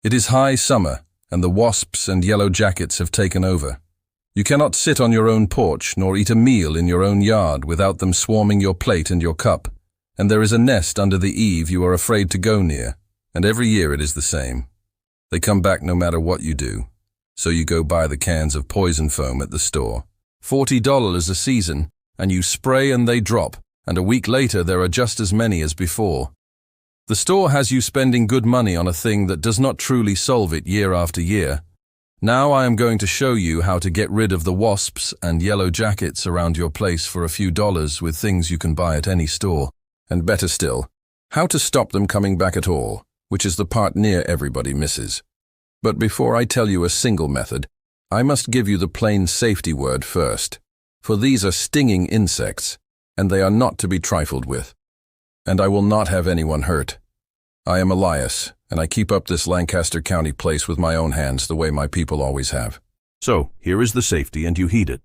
It is high summer, and the wasps and yellow jackets have taken over. You cannot sit on your own porch nor eat a meal in your own yard without them swarming your plate and your cup, and there is a nest under the eave you are afraid to go near, and every year it is the same. They come back no matter what you do, so you go buy the cans of poison foam at the store. $40 a season, and you spray and they drop, and a week later there are just as many as before. The store has you spending good money on a thing that does not truly solve it year after year. Now I am going to show you how to get rid of the wasps and yellow jackets around your place for a few dollars with things you can buy at any store. And better still, how to stop them coming back at all, which is the part near everybody misses. But before I tell you a single method, I must give you the plain safety word first, for these are stinging insects, and they are not to be trifled with. And I will not have anyone hurt. I am Elias, and I keep up this Lancaster County place with my own hands the way my people always have. So, here is the safety, and you heed it.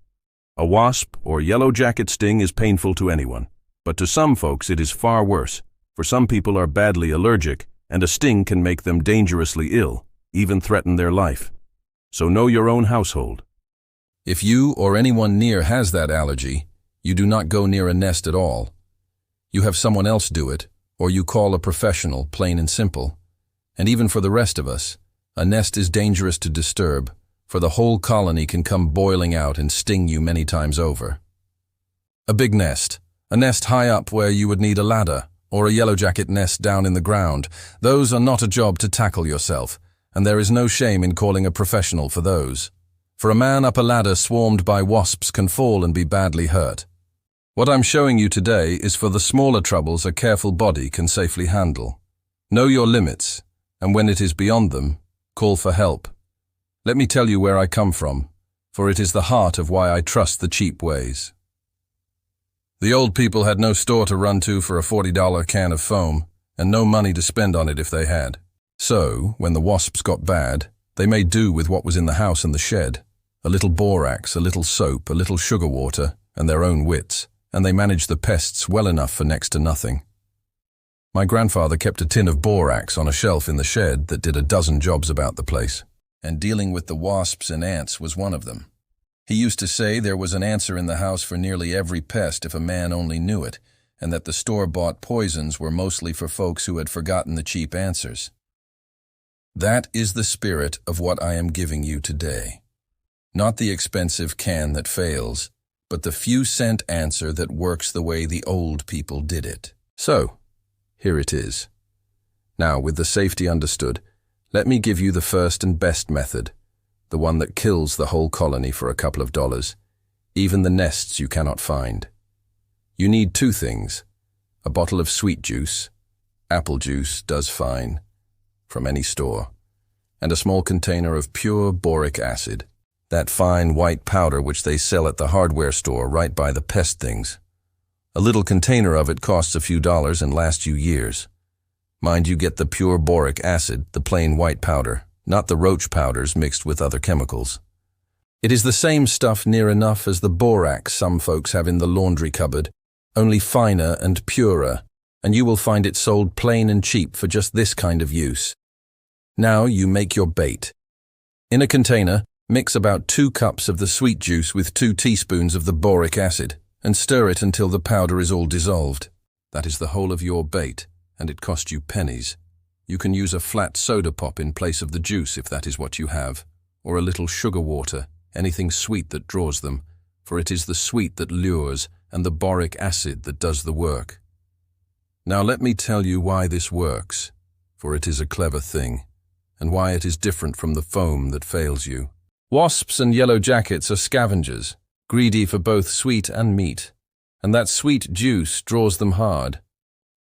A wasp or yellow jacket sting is painful to anyone, but to some folks it is far worse, for some people are badly allergic, and a sting can make them dangerously ill, even threaten their life. So know your own household. If you or anyone near has that allergy, you do not go near a nest at all. You have someone else do it, or you call a professional, plain and simple. And even for the rest of us, a nest is dangerous to disturb, for the whole colony can come boiling out and sting you many times over. A big nest, a nest high up where you would need a ladder, or a yellow jacket nest down in the ground, those are not a job to tackle yourself, and there is no shame in calling a professional for those. For a man up a ladder swarmed by wasps can fall and be badly hurt. What I'm showing you today is for the smaller troubles a careful body can safely handle. Know your limits, and when it is beyond them, call for help. Let me tell you where I come from, for it is the heart of why I trust the cheap ways. The old people had no store to run to for a $40 can of foam, and no money to spend on it if they had. So, when the wasps got bad, they made do with what was in the house and the shed. A little borax, a little soap, a little sugar water, and their own wits, and they managed the pests well enough for next to nothing. My grandfather kept a tin of borax on a shelf in the shed that did a dozen jobs about the place, and dealing with the wasps and ants was one of them. He used to say there was an answer in the house for nearly every pest if a man only knew it, and that the store-bought poisons were mostly for folks who had forgotten the cheap answers. That is the spirit of what I am giving you today. Not the expensive can that fails, but the few-cent answer that works the way the old people did it. So, here it is. Now, with the safety understood, let me give you the first and best method, the one that kills the whole colony for a couple of dollars, even the nests you cannot find. You need two things: a bottle of sweet juice, apple juice does fine, from any store, and a small container of pure boric acid, that fine white powder which they sell at the hardware store right by the Pest things. A little container of it costs a few dollars and lasts you years. Mind you get the pure boric acid, the plain white powder, not the roach powders mixed with other chemicals. It is the same stuff near enough as the borax some folks have in the laundry cupboard, only finer and purer, and you will find it sold plain and cheap for just this kind of use. Now you make your bait. In a container, mix about 2 cups of the sweet juice with 2 teaspoons of the boric acid, and stir it until the powder is all dissolved. That is the whole of your bait, and it cost you pennies. You can use a flat soda pop in place of the juice if that is what you have, or a little sugar water, anything sweet that draws them, for it is the sweet that lures and the boric acid that does the work. Now let me tell you why this works, for it is a clever thing, and why it is different from the foam that fails you. Wasps and yellow jackets are scavengers, greedy for both sweet and meat, and that sweet juice draws them hard.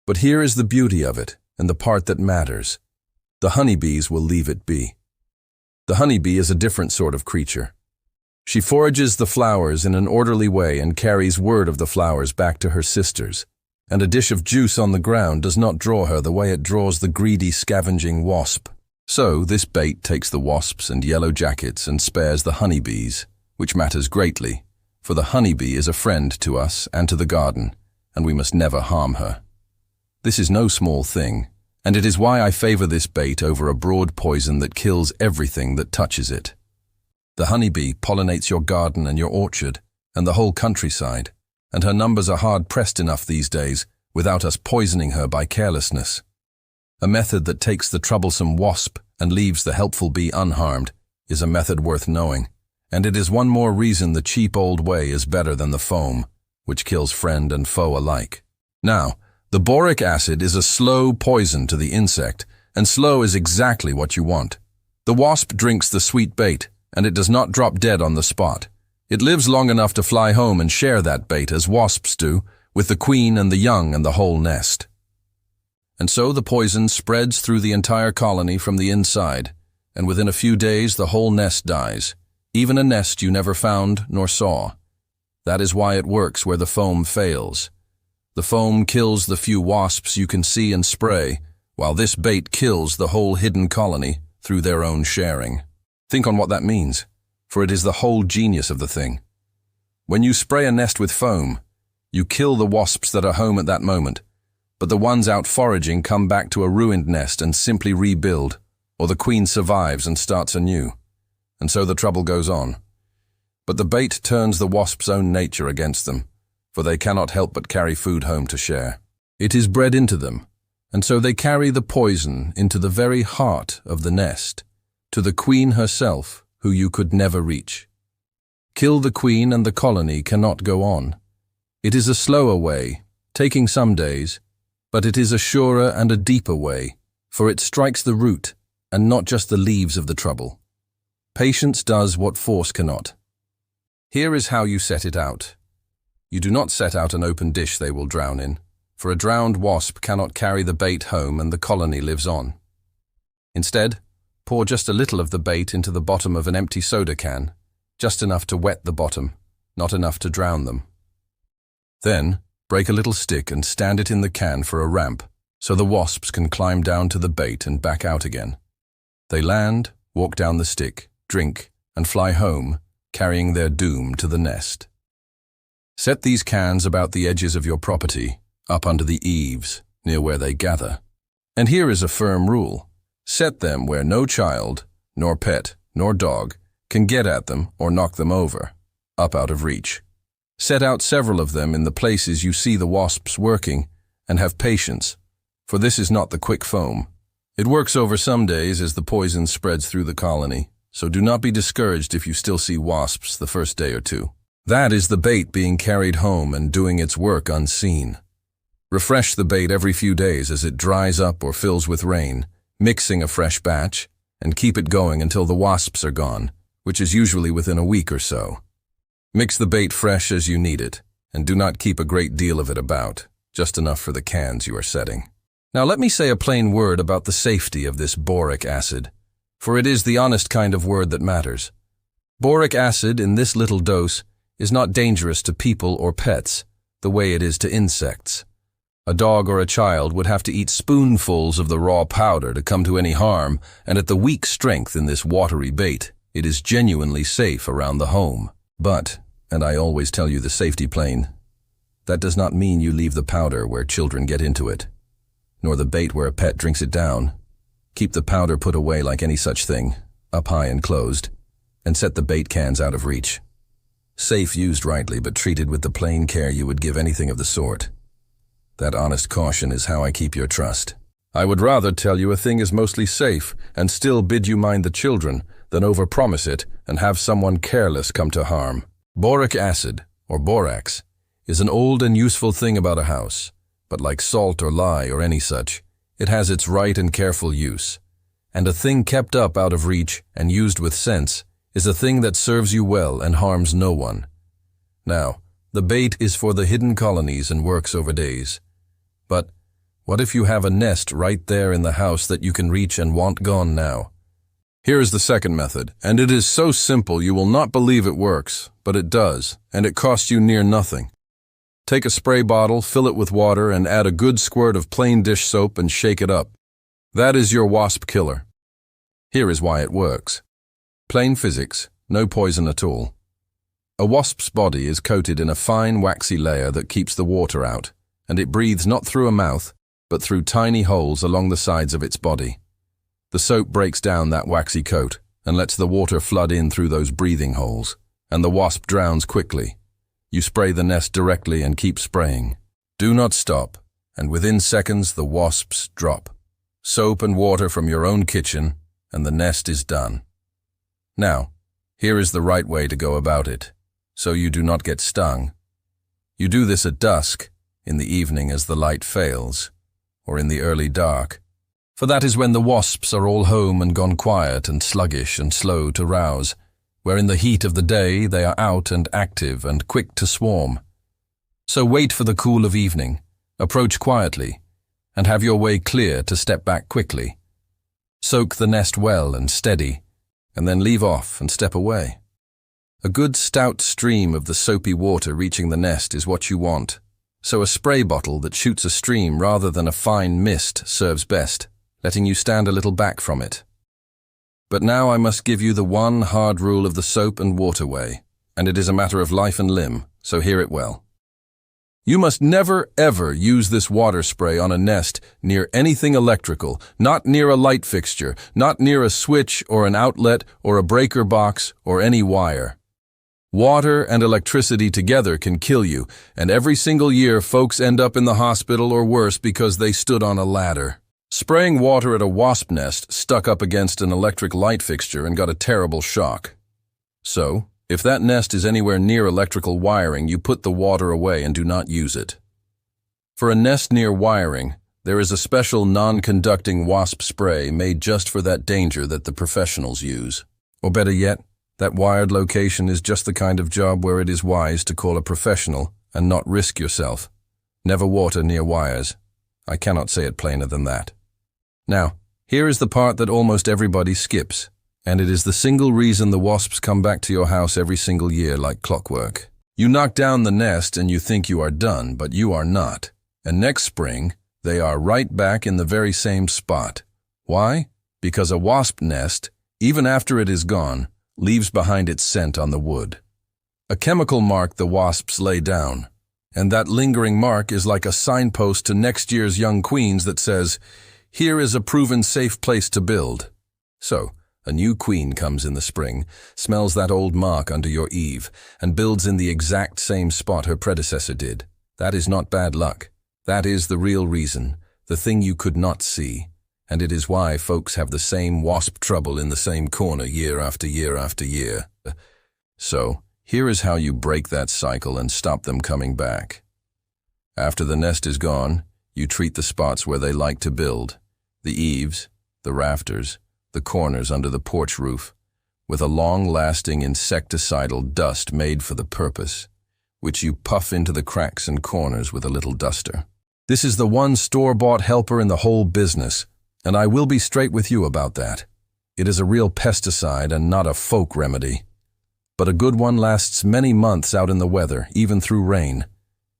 But here is the beauty of it, and the part that matters. The honeybees will leave it be. The honeybee is a different sort of creature. She forages the flowers in an orderly way and carries word of the flowers back to her sisters, and a dish of juice on the ground does not draw her the way it draws the greedy, scavenging wasp. So this bait takes the wasps and yellow jackets and spares the honeybees, which matters greatly, for the honeybee is a friend to us and to the garden, and we must never harm her. This is no small thing, And it is why I favor this bait over a broad poison that kills everything that touches it. The honeybee pollinates your garden and your orchard, and the whole countryside, and her numbers are hard-pressed enough these days without us poisoning her by carelessness. A method that takes the troublesome wasp and leaves the helpful bee unharmed is a method worth knowing, and it is one more reason the cheap old way is better than the foam, which kills friend and foe alike. Now, the boric acid is a slow poison to the insect, and slow is exactly what you want. The wasp drinks the sweet bait, and it does not drop dead on the spot. It lives long enough to fly home and share that bait, as wasps do, with the queen and the young and the whole nest. And so the poison spreads through the entire colony from the inside, and within a few days the whole nest dies, even a nest you never found nor saw. That is why it works where the foam fails. The foam kills the few wasps you can see and spray, while this bait kills the whole hidden colony through their own sharing. Think on what that means, for it is the whole genius of the thing. When you spray a nest with foam, you kill the wasps that are home at that moment, but the ones out foraging come back to a ruined nest and simply rebuild, or the queen survives and starts anew. And so the trouble goes on. But the bait turns the wasp's own nature against them, for they cannot help but carry food home to share. It is bred into them, and so they carry the poison into the very heart of the nest, to the queen herself, who you could never reach. Kill the queen and the colony cannot go on. It is a slower way, taking some days, but it is a surer and a deeper way, for it strikes the root and not just the leaves of the trouble. Patience does what force cannot. Here is how you set it out. You do not set out an open dish they will drown in, for a drowned wasp cannot carry the bait home and the colony lives on. Instead, pour just a little of the bait into the bottom of an empty soda can, just enough to wet the bottom, not enough to drown them. Then, break a little stick and stand it in the can for a ramp, so the wasps can climb down to the bait and back out again. They land, walk down the stick, drink, and fly home, carrying their doom to the nest. Set these cans about the edges of your property, up under the eaves, near where they gather. And here is a firm rule. Set them where no child, nor pet, nor dog, can get at them or knock them over, up out of reach. Set out several of them in the places you see the wasps working, and have patience, for this is not the quick foam. It works over some days as the poison spreads through the colony, so do not be discouraged if you still see wasps the first day or two. That is the bait being carried home and doing its work unseen. Refresh the bait every few days as it dries up or fills with rain, mixing a fresh batch, and keep it going until the wasps are gone, which is usually within a week or so. Mix the bait fresh as you need it, and do not keep a great deal of it about, just enough for the cans you are setting. Now let me say a plain word about the safety of this boric acid, for it is the honest kind of word that matters. Boric acid in this little dose is not dangerous to people or pets, the way it is to insects. A dog or a child would have to eat spoonfuls of the raw powder to come to any harm, and at the weak strength in this watery bait, it is genuinely safe around the home. But, and I always tell you the safety plain, that does not mean you leave the powder where children get into it, nor the bait where a pet drinks it down. Keep the powder put away like any such thing, up high and closed, and set the bait cans out of reach. Safe used rightly, but treated with the plain care you would give anything of the sort. That honest caution is how I keep your trust. I would rather tell you a thing is mostly safe and still bid you mind the children than overpromise it and have someone careless come to harm. Boric acid, or borax, is an old and useful thing about a house, but like salt or lye or any such, it has its right and careful use. And a thing kept up out of reach and used with sense is a thing that serves you well and harms no one. Now, the bait is for the hidden colonies and works over days. But what if you have a nest right there in the house that you can reach and want gone now? Here is the second method, and it is so simple you will not believe it works, but it does, and it costs you near nothing. Take a spray bottle, fill it with water, and add a good squirt of plain dish soap and shake it up. That is your wasp killer. Here is why it works. Plain physics, no poison at all. A wasp's body is coated in a fine waxy layer that keeps the water out, and it breathes not through a mouth, but through tiny holes along the sides of its body. The soap breaks down that waxy coat and lets the water flood in through those breathing holes, and the wasp drowns quickly. You spray the nest directly and keep spraying. Do not stop, and within seconds the wasps drop. Soap and water from your own kitchen, and the nest is done. Now, here is the right way to go about it, so you do not get stung. You do this at dusk, in the evening as the light fails, or in the early dark, for that is when the wasps are all home and gone quiet and sluggish and slow to rouse, where in the heat of the day they are out and active and quick to swarm. So wait for the cool of evening, approach quietly, and have your way clear to step back quickly. Soak the nest well and steady, and then leave off and step away. A good stout stream of the soapy water reaching the nest is what you want, so a spray bottle that shoots a stream rather than a fine mist serves best, letting you stand a little back from it. But now I must give you the one hard rule of the soap and water way, and it is a matter of life and limb, so hear it well. You must never, ever use this water spray on a nest near anything electrical, not near a light fixture, not near a switch or an outlet or a breaker box or any wire. Water and electricity together can kill you, and every single year folks end up in the hospital or worse because they stood on a ladder. Spraying water at a wasp nest stuck up against an electric light fixture and got a terrible shock. So, if that nest is anywhere near electrical wiring, you put the water away and do not use it. For a nest near wiring, there is a special non-conducting wasp spray made just for that danger that the professionals use. Or better yet, that wired location is just the kind of job where it is wise to call a professional and not risk yourself. Never water near wires. I cannot say it plainer than that. Now, here is the part that almost everybody skips, and it is the single reason the wasps come back to your house every single year like clockwork. You knock down the nest and you think you are done, but you are not. And next spring, they are right back in the very same spot. Why? Because a wasp nest, even after it is gone, leaves behind its scent on the wood. A chemical mark the wasps lay down, and that lingering mark is like a signpost to next year's young queens that says, "Here is a proven safe place to build." So, a new queen comes in the spring, smells that old mark under your eave, and builds in the exact same spot her predecessor did. That is not bad luck. That is the real reason, the thing you could not see. And it is why folks have the same wasp trouble in the same corner year after year after year. So, here is how you break that cycle and stop them coming back. After the nest is gone, you treat the spots where they like to build, the eaves, the rafters, the corners under the porch roof, with a long-lasting insecticidal dust made for the purpose, which you puff into the cracks and corners with a little duster. This is the one store-bought helper in the whole business, and I will be straight with you about that. It is a real pesticide and not a folk remedy. But a good one lasts many months out in the weather, even through rain.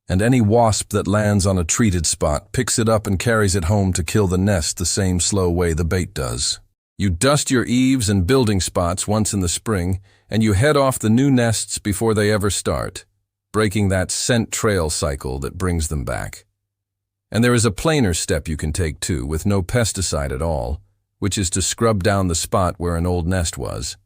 And any wasp that lands on a treated spot picks it up and carries it home to kill the nest the same slow way the bait does. You dust your eaves and building spots once in the spring, and you head off the new nests before they ever start, breaking that scent trail cycle that brings them back. And there is a plainer step you can take too, with no pesticide at all, which is to scrub down the spot where an old nest was.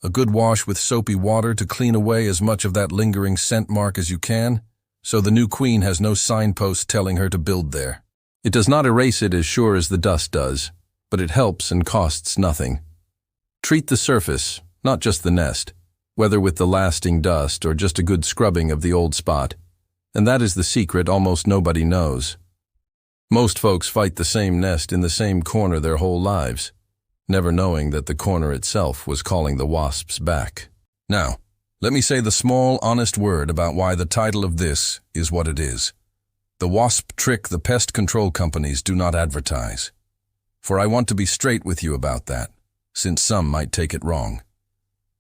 A good wash with soapy water to clean away as much of that lingering scent mark as you can, so the new queen has no signpost telling her to build there. It does not erase it as sure as the dust does, but it helps and costs nothing. Treat the surface, not just the nest, whether with the lasting dust or just a good scrubbing of the old spot. And that is the secret almost nobody knows. Most folks fight the same nest in the same corner their whole lives, never knowing that the corner itself was calling the wasps back. Now, let me say the small, honest word about why the title of this is what it is. The wasp trick the pest control companies do not advertise. For I want to be straight with you about that, since some might take it wrong.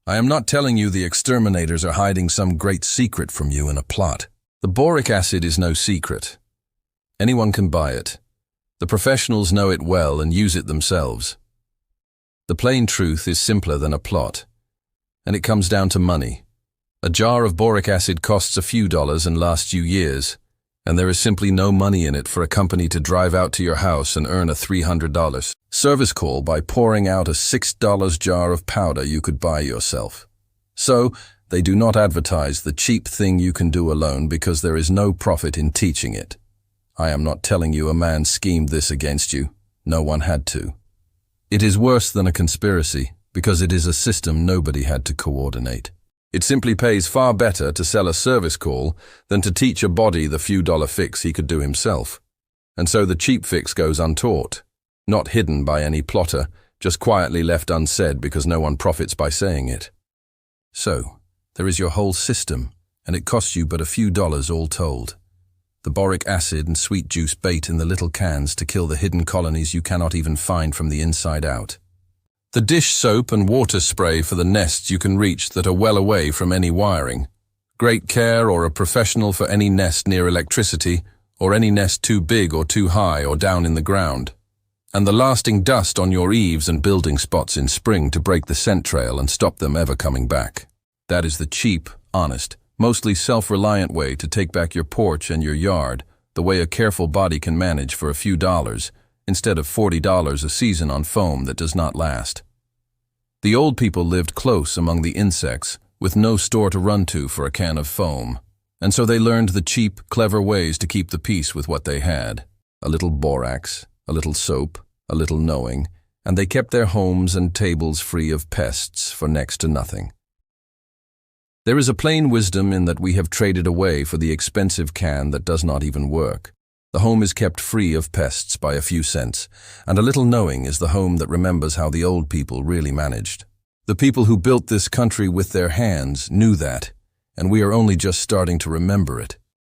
I am not telling you the exterminators are hiding some great secret from you in a plot. The boric acid is no secret. Anyone can buy it. The professionals know it well and use it themselves. The plain truth is simpler than a plot, and it comes down to money. A jar of boric acid costs a few dollars and lasts you years, and there is simply no money in it for a company to drive out to your house and earn a $300 service call by pouring out a $6 jar of powder you could buy yourself. So, they do not advertise the cheap thing you can do alone because there is no profit in teaching it. I am not telling you a man schemed this against you. No one had to. It is worse than a conspiracy because it is a system nobody had to coordinate. It simply pays far better to sell a service call than to teach a body the few dollar fix he could do himself. And so the cheap fix goes untaught, not hidden by any plotter, just quietly left unsaid because no one profits by saying it. So, there is your whole system, and it costs you but a few dollars all told. The boric acid and sweet juice bait in the little cans to kill the hidden colonies you cannot even find from the inside out. The dish soap and water spray for the nests you can reach that are well away from any wiring. Great care or a professional for any nest near electricity, or any nest too big or too high or down in the ground. And the lasting dust on your eaves and building spots in spring to break the scent trail and stop them ever coming back. That is the cheap, honest, mostly self-reliant way to take back your porch and your yard, the way a careful body can manage for a few dollars, instead of $40 a season on foam that does not last. The old people lived close among the insects, with no store to run to for a can of foam, and so they learned the cheap, clever ways to keep the peace with what they had. A little borax, a little soap, a little knowing, and they kept their homes and tables free of pests for next to nothing. There is a plain wisdom in that we have traded away for the expensive can that does not even work. The home is kept free of pests by a few cents, and a little knowing is the home that remembers how the old people really managed. The people who built this country with their hands knew that, and we are only just starting to remember it.